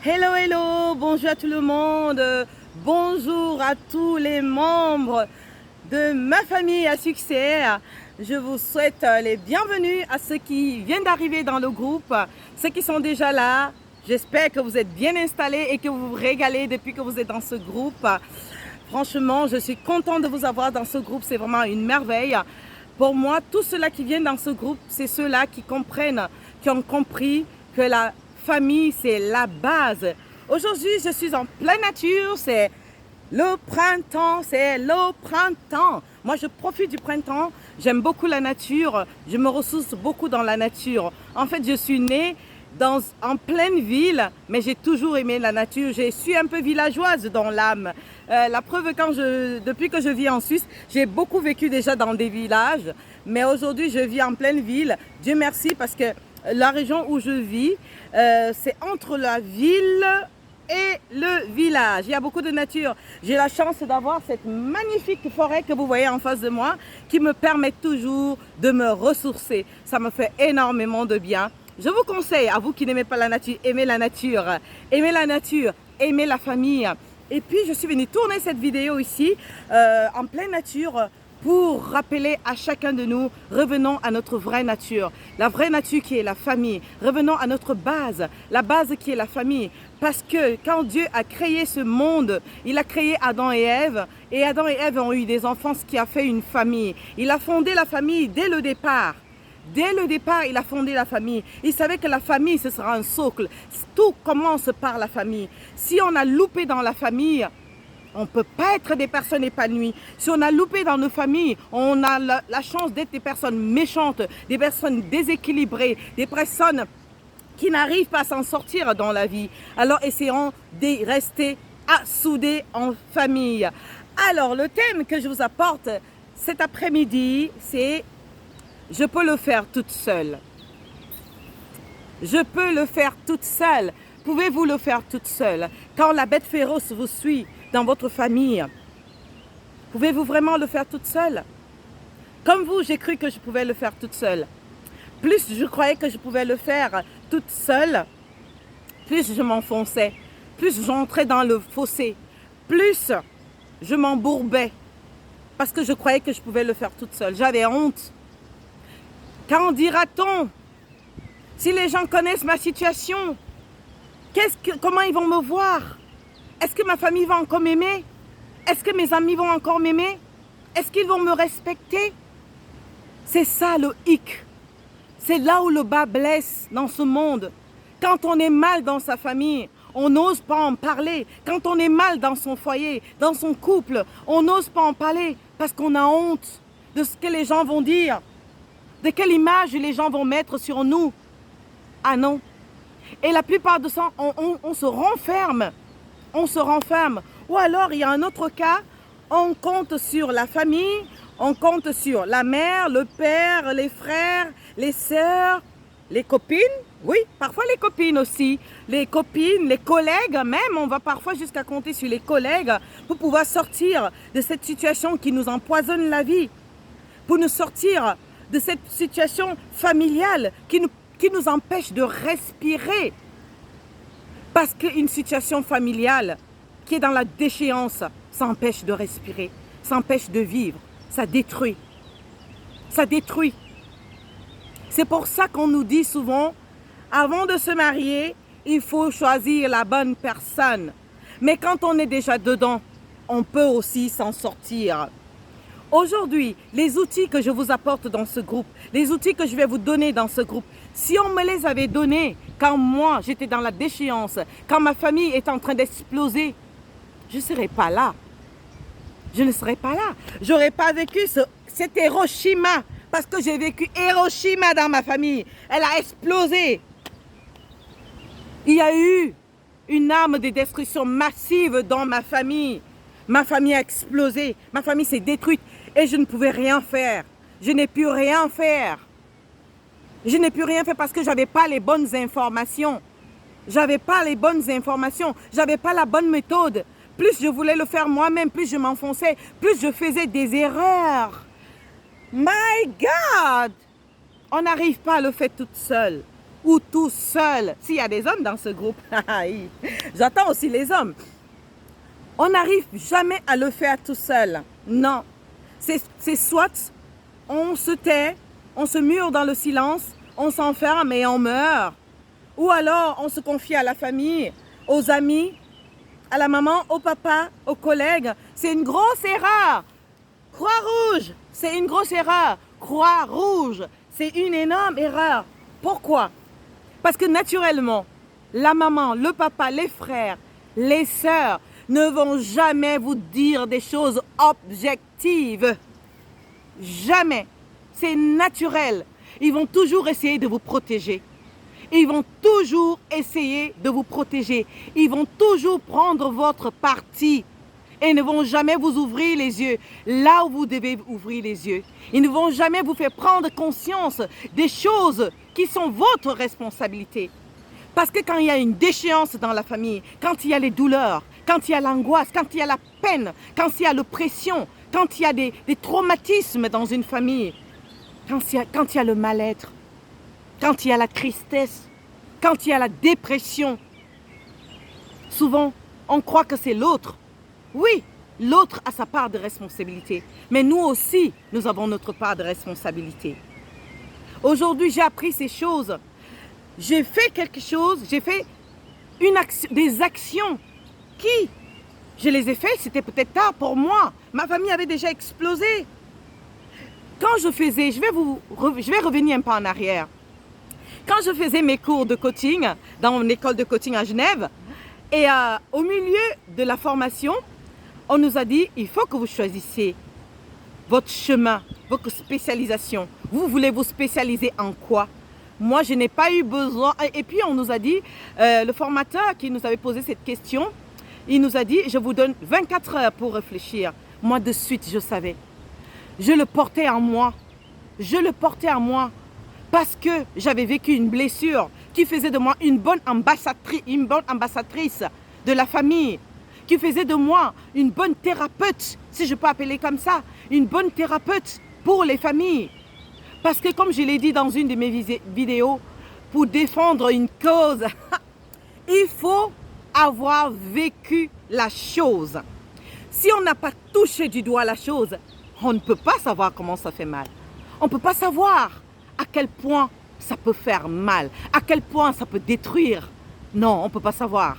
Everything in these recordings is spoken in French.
Hello, hello, bonjour à tout le monde, bonjour à tous les membres de ma famille à succès. Je vous souhaite les bienvenus à ceux qui viennent d'arriver dans le groupe, ceux qui sont déjà là. J'espère que vous êtes bien installés et que vous vous régalez depuis que vous êtes dans ce groupe. Franchement, je suis contente de vous avoir dans ce groupe, c'est vraiment une merveille. Pour moi, tous ceux-là qui viennent dans ce groupe, c'est ceux-là qui comprennent, qui ont compris que la famille, c'est la base. Aujourd'hui, je suis en pleine nature, c'est le printemps, Moi, je profite du printemps, j'aime beaucoup la nature, je me ressource beaucoup dans la nature. En fait, je suis née en pleine ville, mais j'ai toujours aimé la nature. Je suis un peu villageoise dans l'âme. La preuve, depuis que je vis en Suisse, j'ai beaucoup vécu déjà dans des villages, mais aujourd'hui, je vis en pleine ville. Dieu merci parce que la région où je vis, c'est entre la ville et le village. Il y a beaucoup de nature. J'ai la chance d'avoir cette magnifique forêt que vous voyez en face de moi qui me permet toujours de me ressourcer. Ça me fait énormément de bien. Je vous conseille, à vous qui n'aimez pas la nature, aimez la nature, aimez la famille. Et puis, je suis venue tourner cette vidéo ici, en pleine nature, pour rappeler à chacun de nous, revenons à notre vraie nature. La vraie nature qui est la famille. Revenons à notre base, la base qui est la famille. Parce que quand Dieu a créé ce monde, il a créé Adam et Ève. Et Adam et Ève ont eu des enfants, ce qui a fait une famille. Il a fondé la famille dès le départ. Dès le départ, il a fondé la famille. Il savait que la famille, ce sera un socle. Tout commence par la famille. Si on a loupé dans la famille, on ne peut pas être des personnes épanouies. Si on a loupé dans nos familles, on a la chance d'être des personnes méchantes, des personnes déséquilibrées, des personnes qui n'arrivent pas à s'en sortir dans la vie. Alors essayons de rester soudés en famille. Alors le thème que je vous apporte cet après-midi, c'est « Je peux le faire toute seule ». Je peux le faire toute seule. Pouvez-vous le faire toute seule? Quand la bête féroce vous suit dans votre famille, pouvez-vous vraiment le faire toute seule? Comme vous, j'ai cru que je pouvais le faire toute seule. Plus je croyais que je pouvais le faire toute seule, plus je m'enfonçais, plus j'entrais dans le fossé, plus je m'embourbais parce que je croyais que je pouvais le faire toute seule. J'avais honte. Qu'en dira-t-on? Si les gens connaissent ma situation, comment ils vont me voir? Est-ce que ma famille va encore m'aimer? Est-ce que mes amis vont encore m'aimer? Est-ce qu'ils vont me respecter? C'est ça le hic. C'est là où le bas blesse dans ce monde. Quand on est mal dans sa famille, on n'ose pas en parler. Quand on est mal dans son foyer, dans son couple, on n'ose pas en parler parce qu'on a honte de ce que les gens vont dire, de quelle image les gens vont mettre sur nous. Ah non. Et la plupart de ça, on se renferme. On se renferme. Ou alors, il y a un autre cas, on compte sur la famille, on compte sur la mère, le père, les frères, les sœurs, les copines. Oui, parfois les copines aussi. Les copines, les collègues même, on va parfois jusqu'à compter sur les collègues pour pouvoir sortir de cette situation qui nous empoisonne la vie. Pour nous sortir de cette situation familiale qui nous empêche de respirer. Parce qu'une situation familiale qui est dans la déchéance, ça empêche de respirer, ça empêche de vivre, ça détruit. Ça détruit. C'est pour ça qu'on nous dit souvent, avant de se marier, il faut choisir la bonne personne. Mais quand on est déjà dedans, on peut aussi s'en sortir. Aujourd'hui, les outils que je vous apporte dans ce groupe, les outils que je vais vous donner dans ce groupe, si on me les avait donnés quand moi j'étais dans la déchéance, quand ma famille était en train d'exploser, je ne serais pas là. Je ne serais pas là. Je n'aurais pas vécu cet Hiroshima parce que j'ai vécu Hiroshima dans ma famille. Elle a explosé. Il y a eu une arme de destruction massive dans ma famille. Ma famille a explosé. Ma famille s'est détruite et je ne pouvais rien faire. Je n'ai pu rien faire. Je n'ai pu rien faire parce que je n'avais pas les bonnes informations. J'avais pas les bonnes informations. J'avais pas la bonne méthode. Plus je voulais le faire moi-même, plus je m'enfonçais, plus je faisais des erreurs. My God! On n'arrive pas à le faire toute seule. ou tout seul. S'il y a des hommes dans ce groupe, j'attends aussi les hommes. On n'arrive jamais à le faire tout seul. Non. C'est soit on se tait, on se mure dans le silence, on s'enferme et on meurt. Ou alors on se confie à la famille, aux amis, à la maman, au papa, aux collègues. C'est une grosse erreur. Croix-Rouge, c'est une grosse erreur. Croix-Rouge, c'est une énorme erreur. Pourquoi? Parce que naturellement, la maman, le papa, les frères, les sœurs ne vont jamais vous dire des choses objectives. Jamais. C'est naturel. Ils vont toujours essayer de vous protéger. Ils vont toujours essayer de vous protéger. Ils vont toujours prendre votre parti et ne vont jamais vous ouvrir les yeux là où vous devez ouvrir les yeux. Ils ne vont jamais vous faire prendre conscience des choses qui sont votre responsabilité. Parce que quand il y a une déchéance dans la famille, quand il y a les douleurs, quand il y a l'angoisse, quand il y a la peine, quand il y a l'oppression, quand il y a des traumatismes dans une famille, quand il y a le mal-être, quand il y a la tristesse, quand il y a la dépression, souvent on croit que c'est l'autre. Oui, l'autre a sa part de responsabilité, mais nous aussi, nous avons notre part de responsabilité. Aujourd'hui, j'ai appris ces choses. J'ai fait quelque chose, j'ai fait des actions qui, je les ai faites, c'était peut-être tard pour moi. Ma famille avait déjà explosé. Quand je faisais, je vais revenir un peu en arrière. Quand je faisais mes cours de coaching dans mon école de coaching à Genève, et au milieu de la formation, on nous a dit, il faut que vous choisissiez votre chemin, votre spécialisation. Vous voulez vous spécialiser en quoi? Moi, je n'ai pas eu besoin. Et puis, on nous a dit, le formateur qui nous avait posé cette question, il nous a dit, je vous donne 24 heures pour réfléchir. Moi, de suite, je savais. Je le portais en moi. Je le portais en moi parce que j'avais vécu une blessure qui faisait de moi une bonne ambassadrice de la famille, qui faisait de moi une bonne thérapeute, si je peux appeler comme ça, une bonne thérapeute pour les familles. Parce que comme je l'ai dit dans une de mes vidéos, pour défendre une cause, il faut avoir vécu la chose. Si on n'a pas touché du doigt la chose, on ne peut pas savoir comment ça fait mal. On ne peut pas savoir à quel point ça peut faire mal, à quel point ça peut détruire. Non, on ne peut pas savoir.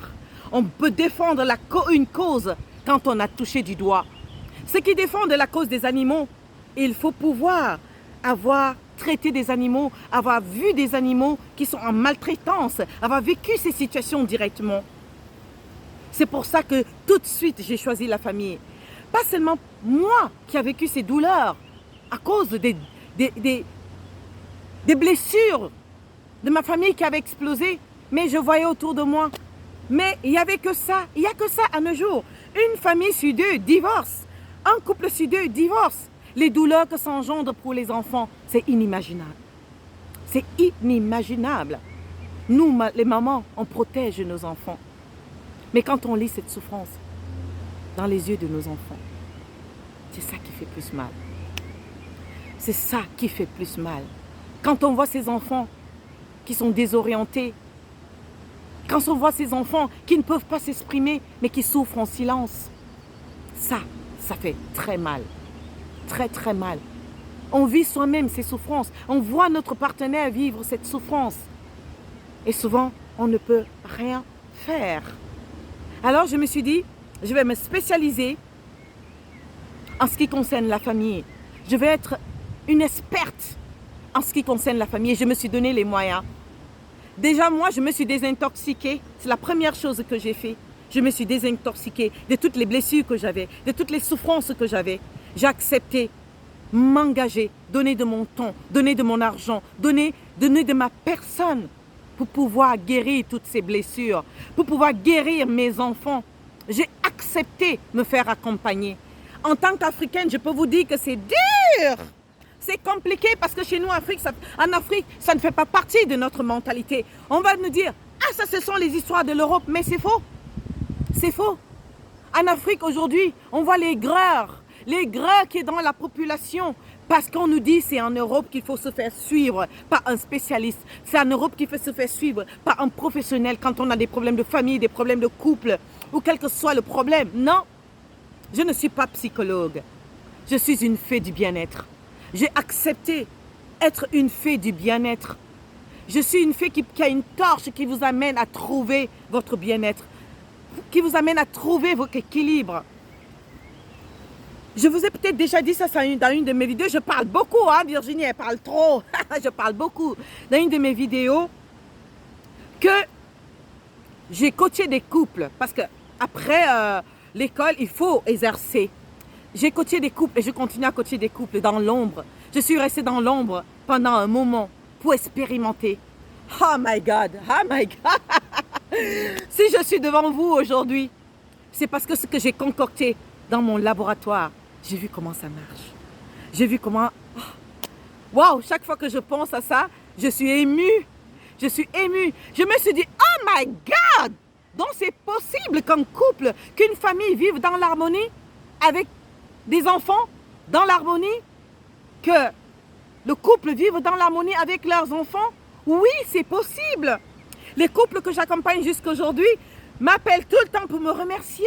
On peut défendre une cause quand on a touché du doigt. Ceux qui défendent la cause des animaux, il faut pouvoir avoir traité des animaux, avoir vu des animaux qui sont en maltraitance, avoir vécu ces situations directement. C'est pour ça que tout de suite, j'ai choisi la famille. Pas seulement moi qui a vécu ces douleurs à cause des blessures de ma famille qui avait explosé, mais je voyais autour de moi. Mais il n'y avait que ça, il n'y a que ça à nos jours. Une famille sur deux divorce, un couple sur deux divorce. Les douleurs que ça engendre pour les enfants, c'est inimaginable. C'est inimaginable. Nous, les mamans, on protège nos enfants. Mais quand on lit cette souffrance dans les yeux de nos enfants, c'est ça qui fait plus mal. C'est ça qui fait plus mal. Quand on voit ces enfants qui sont désorientés, quand on voit ces enfants qui ne peuvent pas s'exprimer, mais qui souffrent en silence, ça fait très mal. Très, très mal. On vit soi-même ces souffrances. On voit notre partenaire vivre cette souffrance. Et souvent, on ne peut rien faire. Alors, je me suis dit, je vais me spécialiser en ce qui concerne la famille. Je vais être une experte en ce qui concerne la famille. Et je me suis donné les moyens. Déjà, moi, je me suis désintoxiquée. C'est la première chose que j'ai fait. Je me suis désintoxiquée de toutes les blessures que j'avais, de toutes les souffrances que j'avais. J'ai accepté m'engager, donner de mon temps, donner de mon argent, donner de ma personne pour pouvoir guérir toutes ces blessures, pour pouvoir guérir mes enfants. J'ai accepté me faire accompagner. En tant qu'Africaine, je peux vous dire que c'est dur. C'est compliqué parce que chez nous, en Afrique, ça ne fait pas partie de notre mentalité. On va nous dire, ah ça ce sont les histoires de l'Europe, mais c'est faux. C'est faux. En Afrique aujourd'hui, on voit les greurs qui est dans la population Parce qu'on nous dit c'est en Europe qu'il faut se faire suivre par un spécialiste. C'est en Europe qu'il faut se faire suivre par un professionnel quand on a des problèmes de famille, des problèmes de couple ou quel que soit le problème. Non, je ne suis pas psychologue. Je suis une fée du bien-être. J'ai accepté être une fée du bien-être. Je suis une fée qui a une torche qui vous amène à trouver votre bien-être, qui vous amène à trouver votre équilibre. Je vous ai peut-être déjà dit ça dans une de mes vidéos. Je parle beaucoup, hein, Virginie, elle parle trop. Je parle beaucoup. Dans une de mes vidéos, que j'ai coaché des couples. Parce que après l'école, il faut exercer. J'ai coaché des couples et je continue à coacher des couples dans l'ombre. Je suis restée dans l'ombre pendant un moment pour expérimenter. Oh my God, oh my God. Si je suis devant vous aujourd'hui, c'est parce que ce que j'ai concocté dans mon laboratoire, j'ai vu comment ça marche. J'ai vu comment... Waouh, chaque fois que je pense à ça, je suis émue. Je suis émue. Je me suis dit, oh my God! Donc c'est possible qu'un couple, qu'une famille vive dans l'harmonie avec des enfants, dans l'harmonie, que le couple vive dans l'harmonie avec leurs enfants. Oui, c'est possible. Les couples que j'accompagne jusqu'aujourd'hui m'appellent tout le temps pour me remercier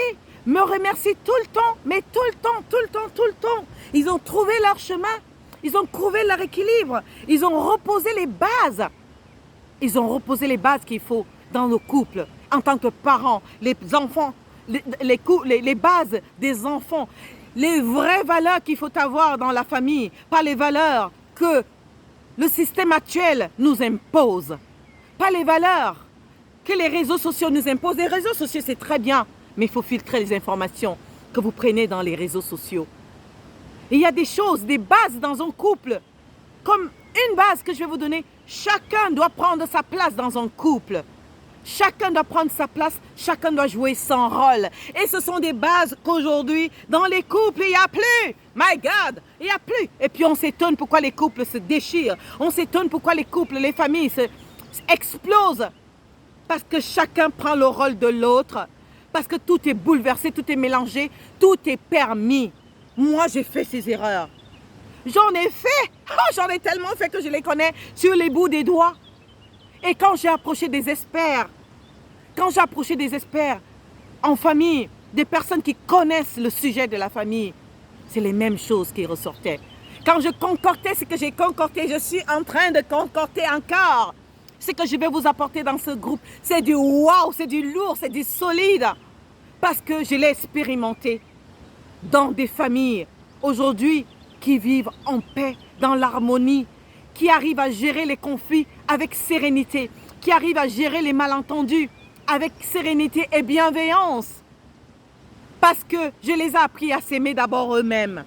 tout le temps, mais tout le temps, tout le temps, tout le temps. Ils ont trouvé leur chemin, ils ont trouvé leur équilibre, ils ont reposé les bases. Ils ont reposé les bases qu'il faut dans le couple, en tant que parents, les enfants, les bases des enfants, les vraies valeurs qu'il faut avoir dans la famille, pas les valeurs que le système actuel nous impose, pas les valeurs que les réseaux sociaux nous imposent. Les réseaux sociaux, c'est très bien, mais il faut filtrer les informations que vous prenez dans les réseaux sociaux. Et il y a des choses, des bases dans un couple, comme une base que je vais vous donner. Chacun doit prendre sa place dans un couple. Chacun doit prendre sa place, chacun doit jouer son rôle. Et ce sont des bases qu'aujourd'hui, dans les couples, il n'y a plus. My God, il n'y a plus. Et puis on s'étonne pourquoi les couples se déchirent. On s'étonne pourquoi les couples, les familles explosent. Parce que chacun prend le rôle de l'autre. Parce que tout est bouleversé, tout est mélangé, tout est permis. Moi, j'ai fait ces erreurs. J'en ai fait. Oh, j'en ai tellement fait que je les connais sur les bouts des doigts. Et quand j'ai approché des experts, en famille, des personnes qui connaissent le sujet de la famille, c'est les mêmes choses qui ressortaient. Quand je concoctais ce que j'ai concocté, je suis en train de concocter encore. Ce que je vais vous apporter dans ce groupe, c'est du wow, c'est du lourd, c'est du solide. Parce que je l'ai expérimenté dans des familles aujourd'hui qui vivent en paix, dans l'harmonie, qui arrivent à gérer les conflits avec sérénité, qui arrivent à gérer les malentendus avec sérénité et bienveillance. Parce que je les ai appris à s'aimer d'abord eux-mêmes.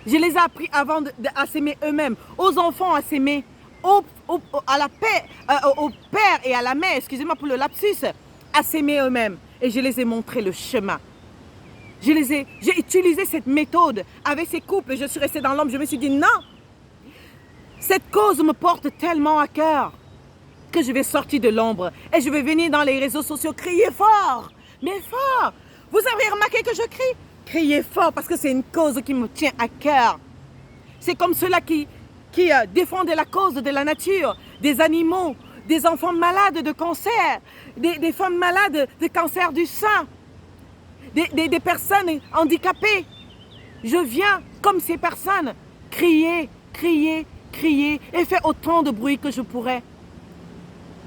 Je les ai appris avant à s'aimer eux-mêmes, aux enfants à s'aimer, au père et à la mère, excusez-moi pour le lapsus, à s'aimer eux-mêmes. Et je les ai montré le chemin. J'ai utilisé cette méthode avec ces couples. Je suis restée dans l'ombre. Je me suis dit non. Cette cause me porte tellement à cœur que je vais sortir de l'ombre et je vais venir dans les réseaux sociaux crier fort. Mais fort. Vous avez remarqué que je crie? Crier fort parce que c'est une cause qui me tient à cœur. C'est comme ceux-là qui défendent la cause de la nature, des animaux, des enfants malades de cancer, des femmes malades de cancer du sein, des personnes handicapées. Je viens, comme ces personnes, crier, crier, crier et faire autant de bruit que je pourrais.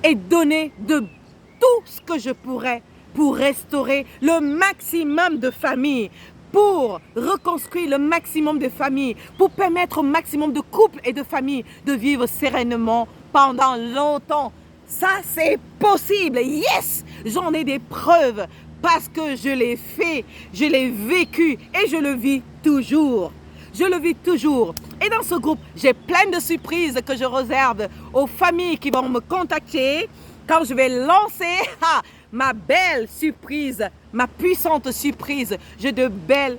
Et donner de tout ce que je pourrais pour restaurer le maximum de familles, pour reconstruire le maximum de familles, pour permettre au maximum de couples et de familles de vivre sereinement pendant longtemps. Ça, c'est possible. Yes! J'en ai des preuves parce que je l'ai fait, je l'ai vécu et je le vis toujours. Je le vis toujours. Et dans ce groupe, j'ai plein de surprises que je réserve aux familles qui vont me contacter quand je vais lancer ma belle surprise, ma puissante surprise. J'ai de belles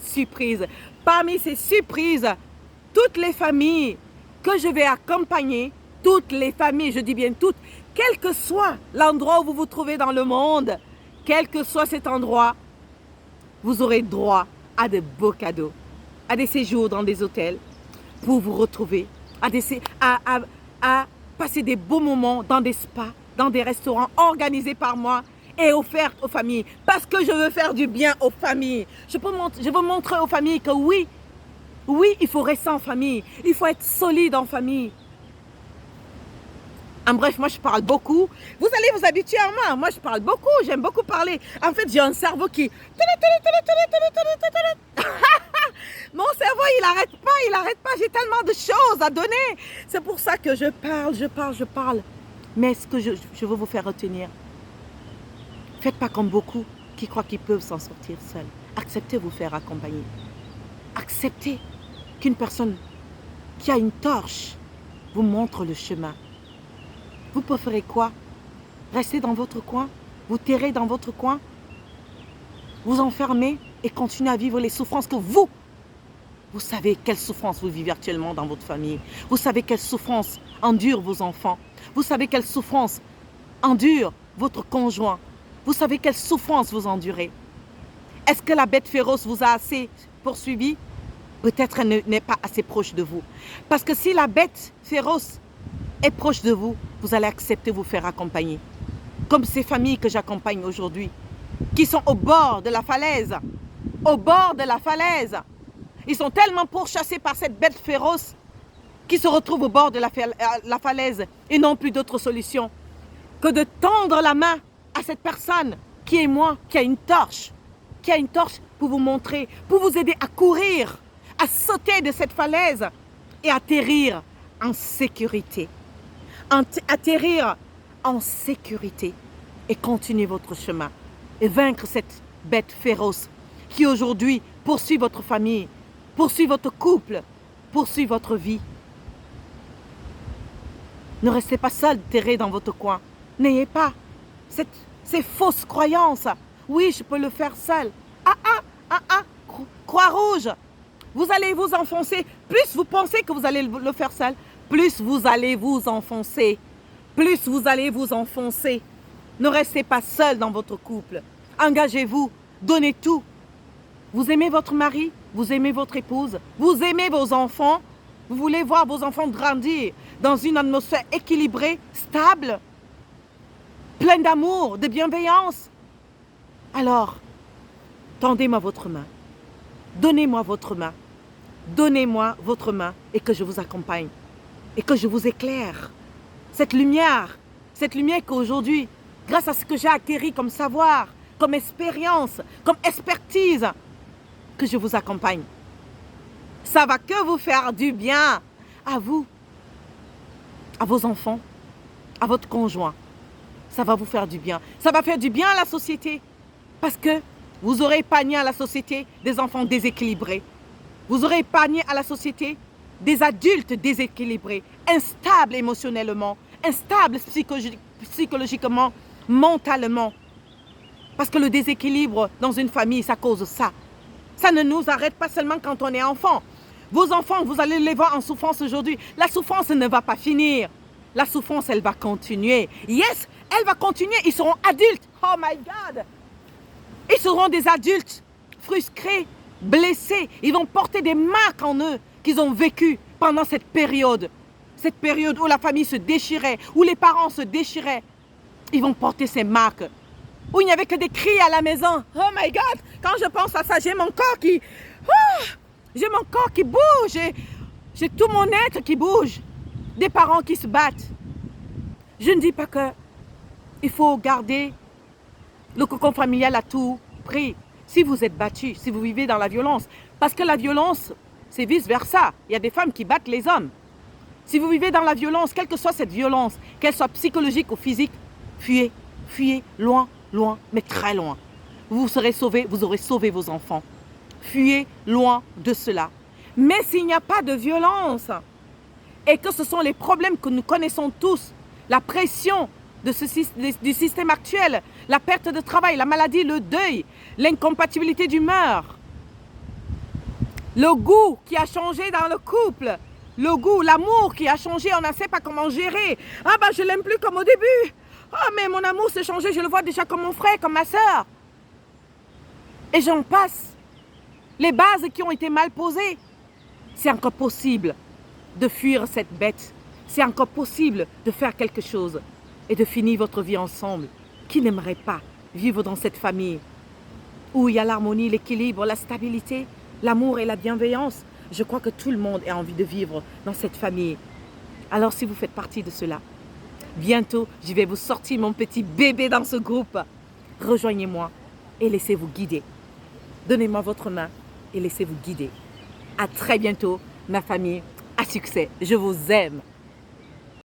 surprises. Parmi ces surprises, toutes les familles que je vais accompagner, toutes les familles, je dis bien toutes, quel que soit l'endroit où vous vous trouvez dans le monde, quel que soit cet endroit, vous aurez droit à de beaux cadeaux. à des séjours dans des hôtels pour vous retrouver, à passer des beaux moments dans des spas, dans des restaurants organisés par moi et offerts aux familles. Parce que je veux faire du bien aux familles. Je veux montrer aux familles que oui, il faut rester en famille. Il faut être solide en famille. En bref, moi je parle beaucoup. Vous allez vous habituer à moi. Moi je parle beaucoup, j'aime beaucoup parler. En fait, j'ai un cerveau qui... Mon cerveau, il n'arrête pas. J'ai tellement de choses à donner. C'est pour ça que je parle. Mais ce que je veux vous faire retenir, faites pas comme beaucoup qui croient qu'ils peuvent s'en sortir seuls. Acceptez de vous faire accompagner. Acceptez qu'une personne qui a une torche vous montre le chemin. Vous préférez quoi? Rester dans votre coin? Vous terrer dans votre coin? Vous enfermer et continuer à vivre les souffrances que vous savez quelle souffrance vous vivez actuellement dans votre famille. Vous savez quelle souffrance endurent vos enfants. Vous savez quelle souffrance endure votre conjoint. Vous savez quelle souffrance vous endurez. Est-ce que la bête féroce vous a assez poursuivi? Peut-être elle n'est pas assez proche de vous. Parce que si la bête féroce est proche de vous, vous allez accepter de vous faire accompagner. Comme ces familles que j'accompagne aujourd'hui, qui sont au bord de la falaise. Au bord de la falaise. Ils sont tellement pourchassés par cette bête féroce qu'ils se retrouvent au bord de la falaise et n'ont plus d'autre solution que de tendre la main à cette personne qui est moi, qui a une torche pour vous montrer, pour vous aider à courir, à sauter de cette falaise et atterrir en sécurité. Atterrir en sécurité et continuer votre chemin et vaincre cette bête féroce qui aujourd'hui poursuit votre famille, poursuit votre couple, poursuit votre vie. Ne restez pas seul, terré dans votre coin. N'ayez pas ces fausses croyances. Oui, je peux le faire seul. Croix rouge. Vous allez vous enfoncer. Plus vous pensez que vous allez le faire seul, plus vous allez vous enfoncer. Plus vous allez vous enfoncer. Ne restez pas seul dans votre couple. Engagez-vous. Donnez tout. Vous aimez votre mari, vous aimez votre épouse, vous aimez vos enfants, vous voulez voir vos enfants grandir dans une atmosphère équilibrée, stable, pleine d'amour, de bienveillance. Alors, tendez-moi votre main, donnez-moi votre main, donnez-moi votre main et que je vous accompagne et que je vous éclaire. Cette lumière qu'aujourd'hui, grâce à ce que j'ai acquis comme savoir, comme expérience, comme expertise, que je vous accompagne. Ça va que vous faire du bien à vous, à vos enfants, à votre conjoint. Ça va vous faire du bien. Ça va faire du bien à la société parce que vous aurez épargné à la société des enfants déséquilibrés. Vous aurez épargné à la société des adultes déséquilibrés, instables émotionnellement, instables psychologiquement, mentalement. Parce que le déséquilibre dans une famille, ça cause ça. Ça ne nous arrête pas seulement quand on est enfant. Vos enfants, vous allez les voir en souffrance aujourd'hui. La souffrance ne va pas finir. La souffrance, elle va continuer. Yes, elle va continuer. Ils seront adultes. Oh my God. Ils seront des adultes frustrés, blessés. Ils vont porter des marques en eux qu'ils ont vécues pendant cette période. Cette période où la famille se déchirait, où les parents se déchiraient. Ils vont porter ces marques. Où il n'y avait que des cris à la maison. Oh my God, quand je pense à ça, j'ai mon corps qui... j'ai mon corps qui bouge. J'ai tout mon être qui bouge. Des parents qui se battent. Je ne dis pas qu'il faut garder le cocon familial à tout prix. Si vous êtes battu, si vous vivez dans la violence. Parce que la violence, c'est vice-versa. Il y a des femmes qui battent les hommes. Si vous vivez dans la violence, quelle que soit cette violence, qu'elle soit psychologique ou physique, fuyez. Fuyez loin. Loin, mais très loin. Vous serez sauvés, vous aurez sauvé vos enfants. Fuyez loin de cela. Mais s'il n'y a pas de violence et que ce sont les problèmes que nous connaissons tous, la pression du système actuel, la perte de travail, la maladie, le deuil, l'incompatibilité d'humeur, le goût qui a changé dans le couple, le goût, l'amour qui a changé, on ne sait pas comment gérer. Ah ben je l'aime plus comme au début. Oh, mais mon amour s'est changé, je le vois déjà comme mon frère, comme ma soeur. Et j'en passe. les bases qui ont été mal posées. C'est encore possible de fuir cette bête. C'est encore possible de faire quelque chose et de finir votre vie ensemble. Qui n'aimerait pas vivre dans cette famille où il y a l'harmonie, l'équilibre, la stabilité, l'amour et la bienveillance? Je crois que tout le monde a envie de vivre dans cette famille. Alors si vous faites partie de cela, bientôt je vais vous sortir mon petit bébé dans ce groupe. Rejoignez-moi et laissez-vous guider. Donnez-moi votre main et laissez-vous guider. À très bientôt, ma famille, à succès. Je vous aime.